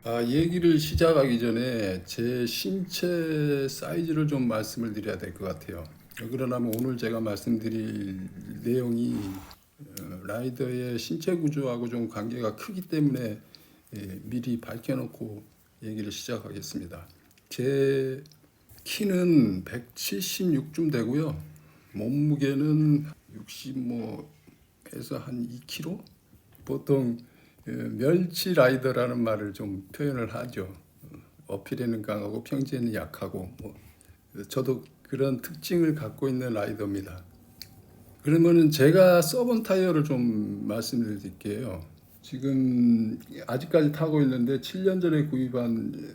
얘기를 시작하기 전에 제 신체 사이즈를 좀 말씀을 드려야 될 것 같아요. 그러려면 오늘 제가 말씀드릴 내용이 라이더의 신체 구조하고 좀 관계가 크기 때문에 미리 밝혀놓고 얘기를 시작하겠습니다. 제 키는 176쯤 되고요. 몸무게는 60에서 한 2kg? 보통 멸치 라이더라는 말을 좀 표현을 하죠. 어필에는 강하고 평지에는 약하고 저도 그런 특징을 갖고 있는 라이더입니다. 그러면은 제가 써본 타이어를 좀 말씀드릴게요. 지금 아직까지 타고 있는데 7년 전에 구입한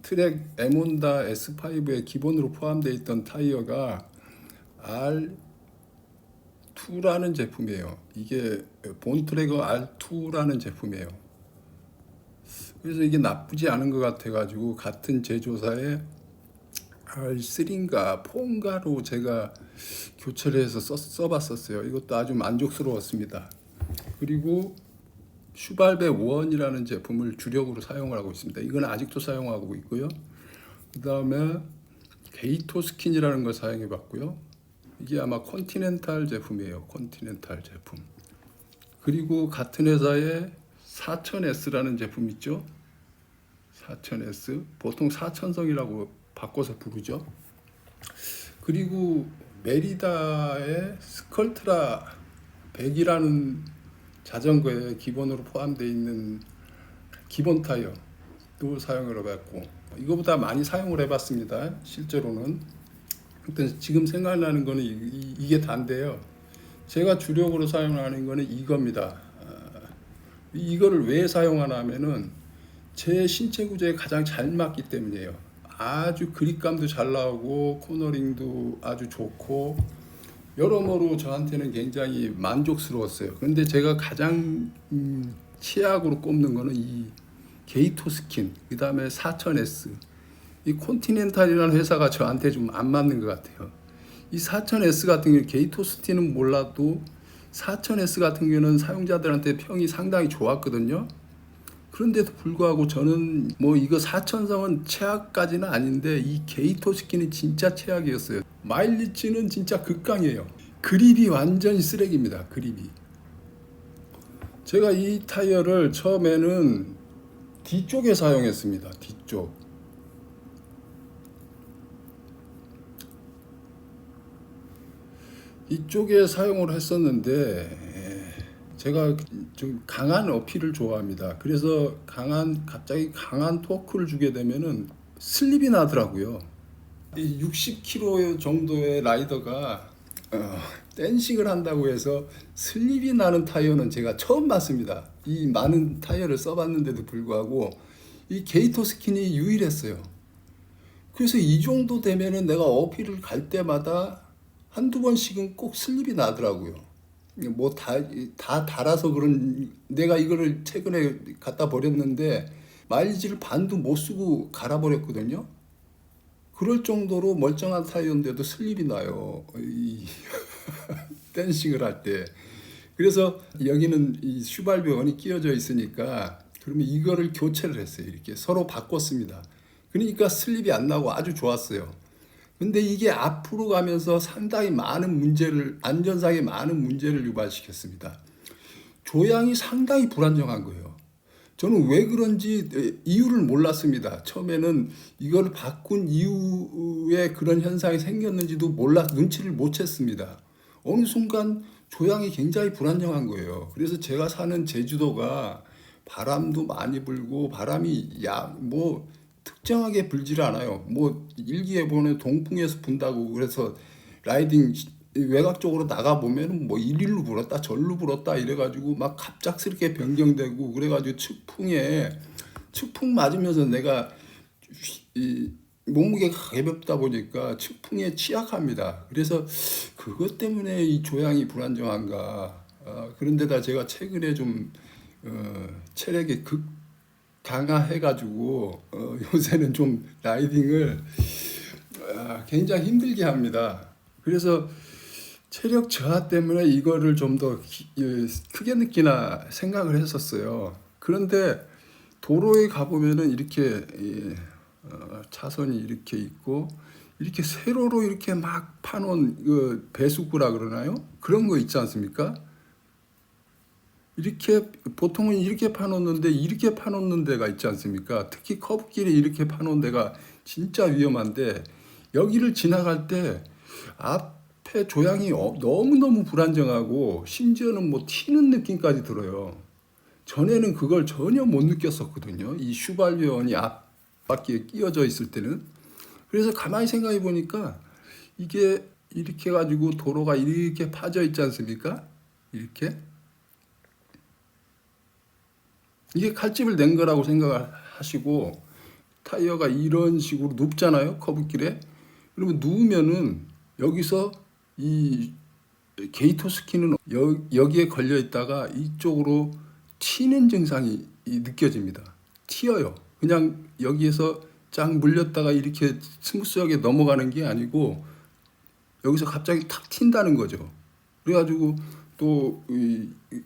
트랙 에몬다 S5에 기본으로 포함되어 있던 타이어가 R2라는 제품이에요. 이게 본트래거 R2라는 제품이에요. 그래서 이게 나쁘지 않은 것 같아가지고 같은 제조사의 R3인가 4인가로 제가 교체를 해서 써봤었어요. 이것도 아주 만족스러웠습니다. 그리고 슈발베 원이라는 제품을 주력으로 사용을 하고 있습니다. 이건 아직도 사용하고 있고요. 그 다음에 게이토 스킨이라는 걸 사용해 봤고요. 이게 아마 컨티넨탈 제품이에요. 컨티넨탈 제품. 그리고 같은 회사의 4000S라는 제품 있죠. 4000S 보통 4000성이라고 바꿔서 부르죠. 그리고 메리다의 스컬트라 100이라는 자전거에 기본으로 포함되어 있는 기본 타이어도 사용을 해봤고, 이거보다 많이 사용을 해봤습니다. 실제로는. 일단 지금 생각나는 거는 이게 다인데요. 제가 주력으로 사용하는 거는 이겁니다. 이거를 왜 사용하냐면은 제 신체 구조에 가장 잘 맞기 때문이에요. 아주 그립감도 잘 나오고 코너링도 아주 좋고 여러모로 저한테는 굉장히 만족스러웠어요. 그런데 제가 가장 치약으로 꼽는 거는 이 게이토 스킨, 그 다음에 4000S. 이 콘티넨탈이라는 회사가 저한테 좀 안 맞는 것 같아요. 이 4000S 같은 경우 게이토 스킨은 몰라도 4000S 같은 경우는 사용자들한테 평이 상당히 좋았거든요. 그런데도 불구하고 저는 뭐 이거 4000성은 최악까지는 아닌데 이 게이토 스킨이 진짜 최악이었어요. 마일리지는 진짜 극강이에요. 그립이 완전히 쓰레기입니다. 그립이. 제가 이 타이어를 처음에는 뒤쪽에 사용했습니다. 뒤쪽. 이쪽에 사용을 했었는데 제가 좀 강한 어필을 좋아합니다. 그래서 갑자기 강한 토크를 주게 되면은 슬립이 나더라고요. 이 60km 정도의 라이더가 댄싱을 한다고 해서 슬립이 나는 타이어는 제가 처음 봤습니다. 이 많은 타이어를 써봤는데도 불구하고 이 게이토 스킨이 유일했어요. 그래서 이 정도 되면은 내가 어필을 갈 때마다 한두 번씩은 꼭 슬립이 나더라고요. 뭐 다 달아서 그런, 내가 이거를 최근에 갖다 버렸는데 마일리지를 반도 못 쓰고 갈아버렸거든요. 그럴 정도로 멀쩡한 타이어인데도 슬립이 나요. 이 댄싱을 할 때. 그래서 여기는 이 슈발비원이 끼워져 있으니까 그러면 이거를 교체를 했어요. 이렇게 서로 바꿨습니다. 그러니까 슬립이 안 나고 아주 좋았어요. 근데 이게 앞으로 가면서 상당히 많은 문제를, 안전상의 많은 문제를 유발시켰습니다. 조향이 상당히 불안정한 거예요. 저는 왜 그런지 이유를 몰랐습니다. 처음에는 이걸 바꾼 이후에 그런 현상이 생겼는지도 눈치를 못 챘습니다. 어느 순간 조향이 굉장히 불안정한 거예요. 그래서 제가 사는 제주도가 바람도 많이 불고 바람이 특정하게 불질 않아요. 뭐 일기예보는 동풍에서 분다고 그래서 라이딩 외곽 쪽으로 나가 보면은 뭐 일일로 불었다 절로 불었다 이래가지고 막 갑작스럽게 변경되고 그래가지고 측풍 맞으면서 내가 이 몸무게가 가볍다 보니까 측풍에 취약합니다. 그래서 그것 때문에 이 조향이 불안정한가. 그런데다 제가 최근에 좀 체력이 강화해가지고 요새는 좀 라이딩을 굉장히 힘들게 합니다. 그래서 체력 저하 때문에 이거를 좀 더 크게 느끼나 생각을 했었어요. 그런데 도로에 가보면은 이렇게 차선이 이렇게 있고 이렇게 세로로 이렇게 막 파놓은 그 배수구라 그러나요? 그런 거 있지 않습니까? 이렇게 보통은 이렇게 파놓는데 이렇게 파놓는 데가 있지 않습니까? 특히 커브길에 이렇게 파놓은 데가 진짜 위험한데 여기를 지나갈 때 앞에 조향이 너무너무 불안정하고 심지어는 뭐 튀는 느낌까지 들어요. 전에는 그걸 전혀 못 느꼈었거든요. 이 슈발리온이 앞바퀴에 끼워져 있을 때는. 그래서 가만히 생각해 보니까 이게 이렇게 가지고 도로가 이렇게 파져 있지 않습니까? 이렇게. 이게 칼집을 낸 거라고 생각하시고 타이어가 이런 식으로 눕잖아요. 커브길에. 그러면 누우면은 여기서 이 게이터 스키는 여기에 걸려 있다가 이쪽으로 튀는 증상이 느껴집니다. 튀어요. 그냥 여기에서 쫙 물렸다가 이렇게 스무스하게 넘어가는 게 아니고 여기서 갑자기 탁 튄다는 거죠. 그래가지고 또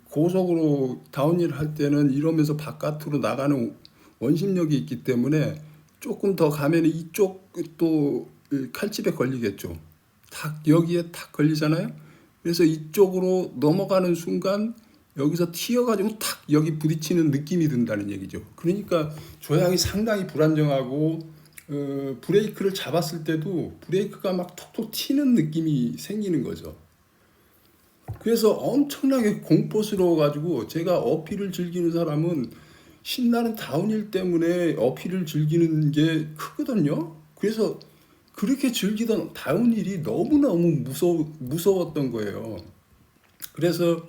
고속으로 다운힐 할 때는 이러면서 바깥으로 나가는 원심력이 있기 때문에 조금 더 가면 이쪽 또 칼집에 걸리겠죠. 탁 여기에 탁 걸리잖아요. 그래서 이쪽으로 넘어가는 순간 여기서 튀어가지고 탁 여기 부딪히는 느낌이 든다는 얘기죠. 그러니까 조향이 상당히 불안정하고 브레이크를 잡았을 때도 브레이크가 막 톡톡 튀는 느낌이 생기는 거죠. 그래서 엄청나게 공포스러워가지고 제가 어필을 즐기는 사람은 신나는 다운힐 때문에 어필을 즐기는 게 크거든요. 그래서 그렇게 즐기던 다운힐이 너무너무 무서웠던 거예요. 그래서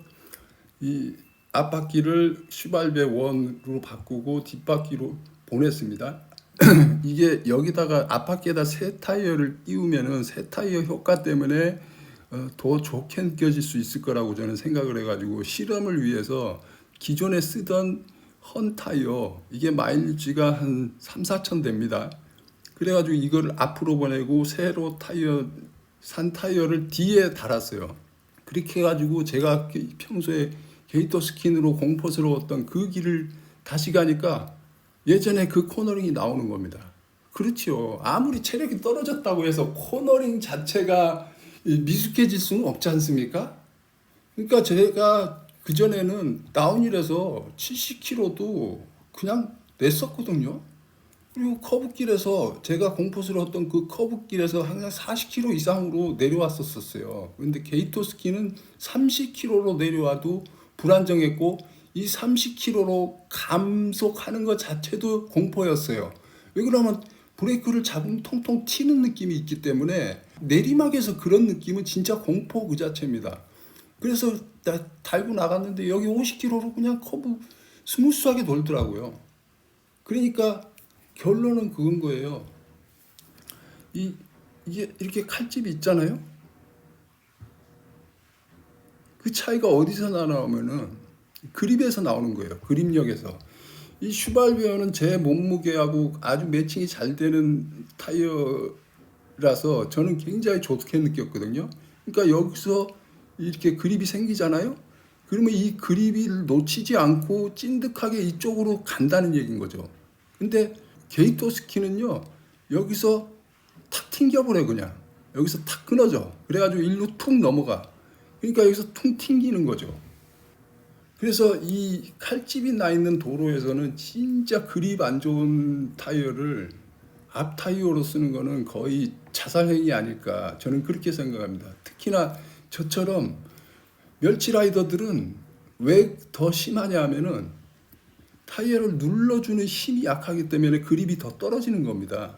이 앞바퀴를 슈발베 1으로 바꾸고 뒷바퀴로 보냈습니다. 이게 여기다가 앞바퀴에다 새 타이어를 끼우면은 새 타이어 효과 때문에 더 좋게 느껴질 수 있을 거라고 저는 생각을 해가지고 실험을 위해서 기존에 쓰던 헌 타이어 이게 마일리지가 한 3, 4천 됩니다. 그래가지고 이걸 앞으로 보내고 새로 타이어 산 타이어를 뒤에 달았어요. 그렇게 해가지고 제가 평소에 게이터 스킨으로 공포스러웠던 그 길을 다시 가니까 예전에 그 코너링이 나오는 겁니다. 그렇죠. 아무리 체력이 떨어졌다고 해서 코너링 자체가 미숙해질 수는 없지 않습니까? 그러니까 제가 그전에는 다운힐에서 70km도 그냥 냈었거든요. 그리고 커브길에서 제가 공포스러웠던 그 커브길에서 항상 40km 이상으로 내려왔었어요. 근데 게이터 스키는 30km로 내려와도 불안정했고 이 30km로 감속하는 것 자체도 공포였어요. 왜 그러면 브레이크를 잡으면 통통 튀는 느낌이 있기 때문에 내리막에서 그런 느낌은 진짜 공포 그 자체입니다. 그래서 달고 나갔는데 여기 50km로 그냥 커브 스무스하게 돌더라고요. 그러니까 결론은 그건 거예요. 이게 이렇게 칼집이 있잖아요. 그 차이가 어디서 나오면은 그립에서 나오는 거예요. 그립력에서. 이 슈발베어는 제 몸무게하고 아주 매칭이 잘 되는 타이어라서 저는 굉장히 좋게 느꼈거든요. 그러니까 여기서 이렇게 그립이 생기잖아요. 그러면 이 그립을 놓치지 않고 찐득하게 이쪽으로 간다는 얘기인 거죠. 근데 게이터 스키는요, 여기서 탁 튕겨버려 그냥. 여기서 탁 끊어져. 그래가지고 일로 툭 넘어가. 그러니까 여기서 퉁 튕기는 거죠. 그래서 이 칼집이 나 있는 도로에서는 진짜 그립 안 좋은 타이어를 앞 타이어로 쓰는 거는 거의 자살행위 아닐까 저는 그렇게 생각합니다. 특히나 저처럼 멸치 라이더들은 왜 더 심하냐 하면은 타이어를 눌러주는 힘이 약하기 때문에 그립이 더 떨어지는 겁니다.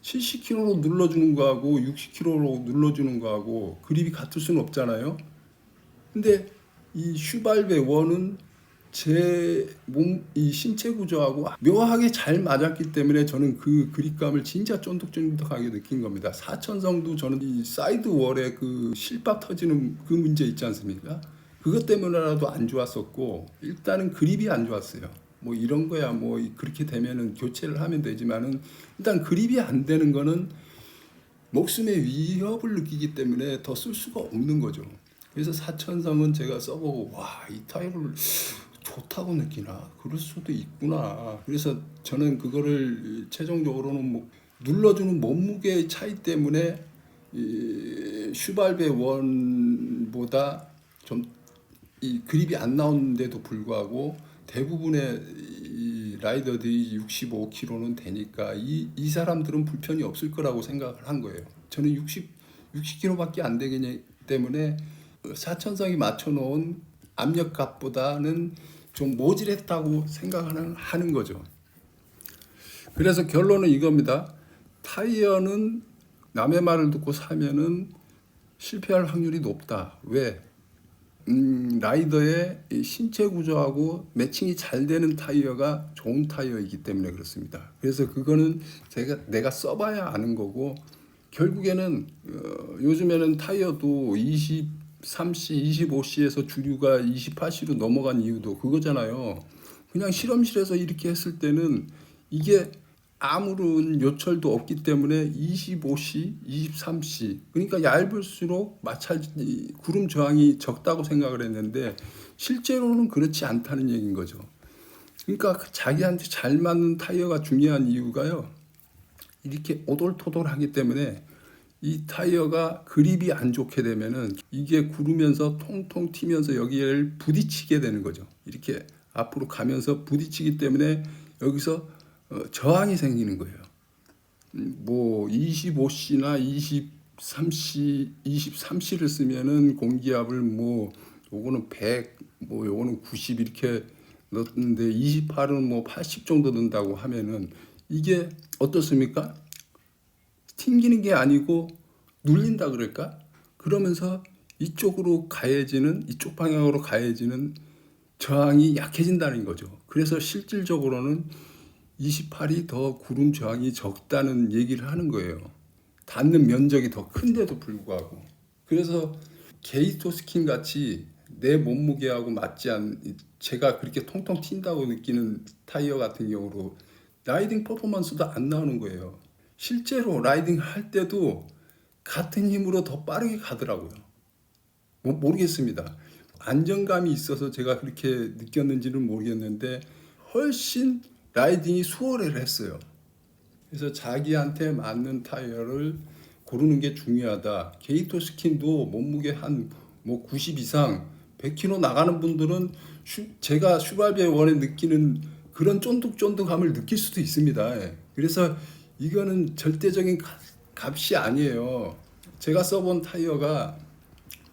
70km로 눌러주는 거하고 60km로 눌러주는 거하고 그립이 같을 수는 없잖아요. 근데 이 슈발베 1은 제 몸, 이 신체 구조하고 묘하게 잘 맞았기 때문에 저는 그 그립감을 진짜 쫀득쫀득하게 느낀 겁니다. 사천성도 저는 이 사이드 월에 그 실밥 터지는 그 문제 있지 않습니까? 그것 때문에라도 안 좋았었고 일단은 그립이 안 좋았어요. 뭐 이런 거야 뭐 그렇게 되면은 교체를 하면 되지만은 일단 그립이 안 되는 거는 목숨의 위협을 느끼기 때문에 더 쓸 수가 없는 거죠. 그래서 사천성은 제가 써보고 와, 이 타이어를 좋다고 느끼나? 그럴 수도 있구나. 그래서 저는 그거를 최종적으로는 뭐 눌러주는 몸무게의 차이 때문에 이 슈발베 원보다 좀 이 그립이 안 나오는데도 불구하고 대부분의 이 라이더들이 65kg는 되니까 이 사람들은 불편이 없을 거라고 생각을 한 거예요. 저는 60kg밖에 안 되기 때문에 사천성이 맞춰놓은 압력값보다는 좀 모질했다고 생각하는 거죠. 그래서 결론은 이겁니다. 타이어는 남의 말을 듣고 사면은 실패할 확률이 높다. 왜? 라이더의 신체 구조하고 매칭이 잘 되는 타이어가 좋은 타이어이기 때문에 그렇습니다. 그래서 그거는 내가 써봐야 아는 거고, 결국에는 요즘에는 타이어도 23C, 25C에서 주류가 28C로 넘어간 이유도 그거잖아요. 그냥 실험실에서 이렇게 했을 때는 이게 아무런 요철도 없기 때문에 25C, 23C, 그러니까 얇을수록 마찰 구름 저항이 적다고 생각을 했는데 실제로는 그렇지 않다는 얘기인 거죠. 그러니까 자기한테 잘 맞는 타이어가 중요한 이유가요, 이렇게 오돌토돌하기 때문에 이 타이어가 그립이 안 좋게 되면은 이게 구르면서 통통 튀면서 여기를 부딪히게 되는 거죠. 이렇게 앞으로 가면서 부딪히기 때문에 여기서 저항이 생기는 거예요. 뭐 25C나 23C, 23C를 쓰면은 공기압을 뭐 요거는 100, 뭐 요거는 90 이렇게 넣었는데 28은 뭐 80 정도 넣는다고 하면은 이게 어떻습니까? 튕기는 게 아니고 눌린다 그럴까? 그러면서 이쪽 방향으로 가해지는 저항이 약해진다는 거죠. 그래서 실질적으로는 28이 더 구름 저항이 적다는 얘기를 하는 거예요. 닿는 면적이 더 큰데도 불구하고. 그래서 게이토스킨 같이 내 몸무게하고 제가 그렇게 통통 튄다고 느끼는 타이어 같은 경우로 라이딩 퍼포먼스도 안 나오는 거예요. 실제로 라이딩 할 때도 같은 힘으로 더 빠르게 가더라고요. 모르겠습니다. 안정감이 있어서 제가 그렇게 느꼈는지는 모르겠는데 훨씬 라이딩이 수월을 했어요. 그래서 자기한테 맞는 타이어를 고르는 게 중요하다. 게이토 스킨도 몸무게 한 뭐 90 이상 100kg 나가는 분들은 제가 슈발베 원에 느끼는 그런 쫀득쫀득함을 느낄 수도 있습니다. 그래서 이거는 절대적인 값이 아니에요. 제가 써본 타이어가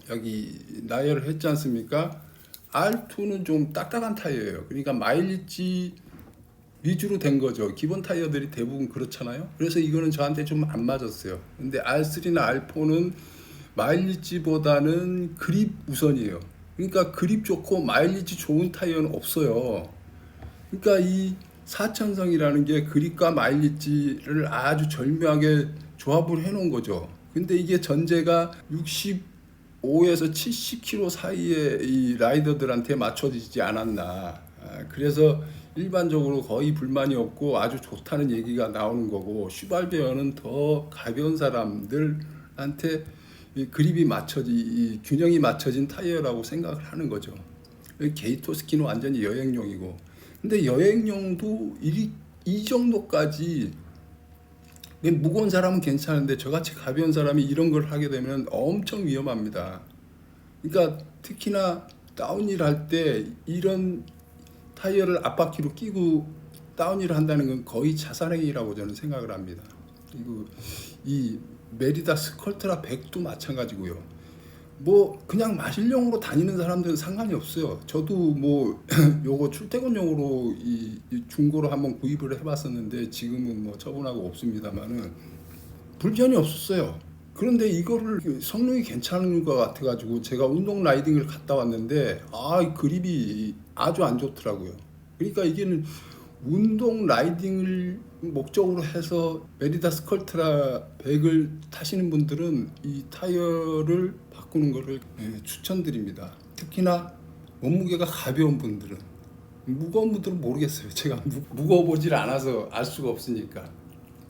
여기 나열을 했지 않습니까? R2는 좀 딱딱한 타이어예요. 그러니까 마일리지 위주로 된 거죠. 기본 타이어들이 대부분 그렇잖아요. 그래서 이거는 저한테 좀 안 맞았어요. 근데 R3나 R4는 마일리지보다는 그립 우선이에요. 그러니까 그립 좋고 마일리지 좋은 타이어는 없어요. 그러니까 이 사천성이라는 게 그립과 마일리지를 아주 절묘하게 조합을 해놓은 거죠. 근데 이게 전제가 65에서 70km 사이에 이 라이더들한테 맞춰지지 않았나. 그래서 일반적으로 거의 불만이 없고 아주 좋다는 얘기가 나오는 거고, 슈발베어는 더 가벼운 사람들한테 이 그립이 이 균형이 맞춰진 타이어라고 생각을 하는 거죠. 게이토스키는 완전히 여행용이고, 근데 여행용도 이 정도까지 무거운 사람은 괜찮은데 저같이 가벼운 사람이 이런 걸 하게 되면 엄청 위험합니다. 그러니까 특히나 다운힐 할 때 이런 타이어를 앞바퀴로 끼고 다운힐을 한다는 건 거의 자살행위라고 저는 생각을 합니다. 그리고 이 메리다 스컬트라 100도 마찬가지고요. 뭐 그냥 마실용으로 다니는 사람들은 상관이 없어요. 저도 뭐 요거 출퇴근용으로 이 중고로 한번 구입을 해봤었는데 지금은 뭐 처분하고 없습니다만은 불편이 없었어요. 그런데 이거를 성능이 괜찮은 것 같아가지고 제가 운동 라이딩을 갔다 왔는데 이 그립이 아주 안 좋더라고요. 그러니까 이게는 운동 라이딩을 목적으로 해서 메리다 스컬트라 100을 타시는 분들은 이 타이어를 바꾸는 것을 추천드립니다. 특히나 몸무게가 가벼운 분들은. 무거운 분들은 모르겠어요. 제가 무거워 보질 않아서 알 수가 없으니까.